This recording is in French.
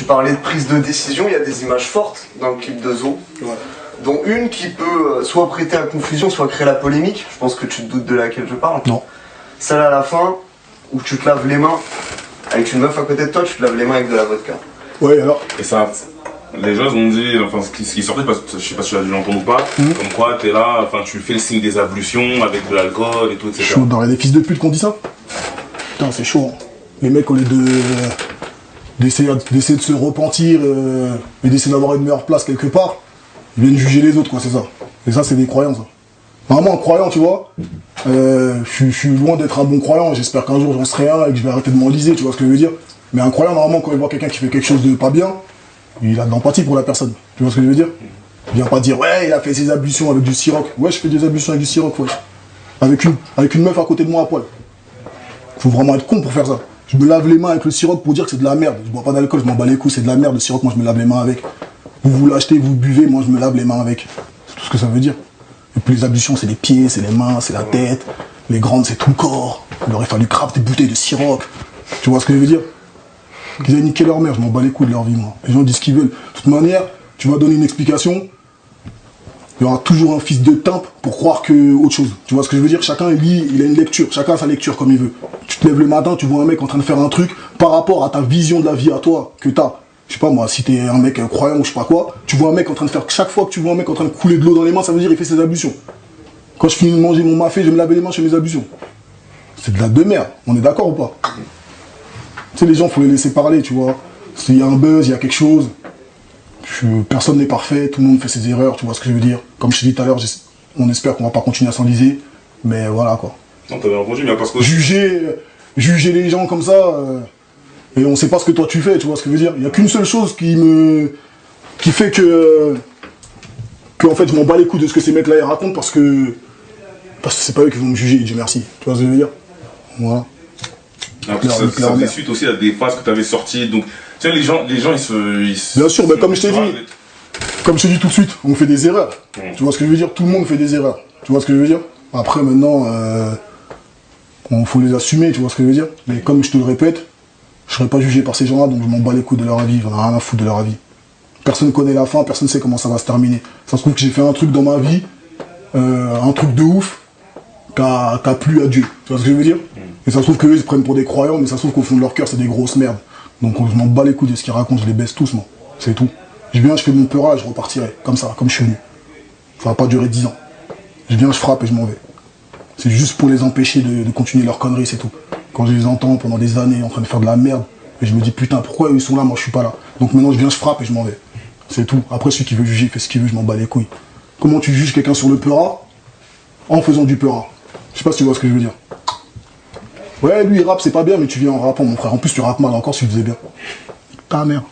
parlais de prise de décision, il y a des images fortes dans le clip de Zo, dont une qui peut soit prêter à confusion, soit créer la polémique. Je pense que tu te doutes de laquelle je parle. Non. Celle à la fin, où tu te laves les mains avec une meuf à côté de toi, tu te laves les mains avec de la vodka. Ouais, alors. Et ça, les gens ont dit, enfin ce qui sortait, parce que je sais pas si tu as dû l'entendre ou pas, comme quoi t'es là, enfin tu fais le signe des ablutions avec de l'alcool et tout, etc. Chaud, dans les fils de pute qu'on dit ça. Putain, c'est chaud. Hein. Les mecs, au lieu d'essayer de se repentir et d'essayer d'avoir une meilleure place quelque part, ils viennent juger les autres, quoi, c'est ça. Et ça, c'est des croyances. Normalement, un croyant, tu vois, je suis loin d'être un bon croyant. J'espère qu'un jour, j'en serai un et que je vais arrêter de m'enliser, tu vois ce que je veux dire. Mais un croyant, normalement, quand il voit quelqu'un qui fait quelque chose de pas bien, il a de l'empathie pour la personne. Tu vois ce que je veux dire? Il vient pas dire, ouais, il a fait ses ablutions avec du siroc. Ouais, je fais des ablutions avec du siroc, ouais. Avec une meuf à côté de moi à poil. Faut vraiment être con pour faire ça. Je me lave les mains avec le siroc pour dire que c'est de la merde. Je bois pas d'alcool, je m'en bats les couilles, c'est de la merde. Le siroc, moi, je me lave les mains avec. Vous l'achetez, vous buvez, moi, je me lave les mains avec. C'est tout ce que ça veut dire. Et puis les ablutions, c'est les pieds, c'est les mains, c'est la tête. Les grandes, c'est tout le corps. Il aurait fallu craper des bouteilles de siroc. Tu vois ce que je veux dire? Qu'ils aient niqué leur mère, je m'en bats les couilles de leur vie, moi. Les gens disent ce qu'ils veulent. De toute manière, tu vas donner une explication, il y aura toujours un fils de timpe pour croire que autre chose. Tu vois ce que je veux dire? Chacun, lui, il a une lecture. Chacun a sa lecture comme il veut. Tu te lèves le matin, tu vois un mec en train de faire un truc par rapport à ta vision de la vie à toi que t'as. Je sais pas moi, si t'es un mec croyant ou je sais pas quoi, tu vois un mec en train de faire... Chaque fois que tu vois un mec en train de couler de l'eau dans les mains, ça veut dire qu'il fait ses ablutions. Quand je finis de manger mon mafé, je vais me laver les mains, je fais mes ablutions. C'est de la de merde. On est d'accord ou pas? Tu sais, les gens, faut les laisser parler, tu vois. S'il y a un buzz, il y a quelque chose... Personne n'est parfait, tout le monde fait ses erreurs, tu vois ce que je veux dire. Comme je t'ai dit tout à l'heure, on espère qu'on va pas continuer à s'enliser, mais voilà quoi. Non, t'avais entendu, mais parce que... Juger les gens comme ça, et on sait pas ce que toi tu fais, tu vois ce que je veux dire. Il y a qu'une seule chose qui fait que en fait je m'en bats les couilles de ce que ces mecs là ils racontent parce que c'est pas eux qui vont me juger, Dieu merci, tu vois ce que je veux dire. Voilà. Alors, ça faisait suite aussi à des phases que tu avais sorties, donc tu sais, les gens ils se... Bien sûr, mais comme je t'ai dit tout de suite, on fait des erreurs. Tu vois ce que je veux dire? Tout le monde fait des erreurs. Tu vois ce que je veux dire? Après, maintenant, faut les assumer, tu vois ce que je veux dire? Mais comme je te le répète, je serai pas jugé par ces gens-là, donc je m'en bats les couilles de leur avis, j'en ai rien à foutre de leur avis. Personne connaît la fin, personne sait comment ça va se terminer. Ça se trouve que j'ai fait un truc dans ma vie, un truc de ouf, qui a plu à Dieu. Tu vois ce que je veux dire? Et ça se trouve qu'eux, ils se prennent pour des croyants, mais ça se trouve qu'au fond de leur cœur, c'est des grosses merdes. Donc je m'en bats les couilles de ce qu'ils racontent, je les baisse tous, moi. C'est tout. Je viens, je fais mon peurage, je repartirai. Comme ça, comme je suis venu. Ça va pas durer 10 ans. Je viens, je frappe et je m'en vais. C'est juste pour les empêcher de continuer leur connerie, c'est tout. Quand je les entends pendant des années en train de faire de la merde, et je me dis putain, pourquoi eux ils sont là, moi je suis pas là. Donc maintenant je viens, je frappe et je m'en vais. C'est tout. Après celui qui veut juger, il fait ce qu'il veut, je m'en bats les couilles. Comment tu juges quelqu'un sur le peura? En faisant du peura. Je sais pas si tu vois ce que je veux dire. Ouais, lui il rappe, c'est pas bien, mais tu viens en rappant, mon frère. En plus tu rappes mal encore si tu faisais bien. Ta mère.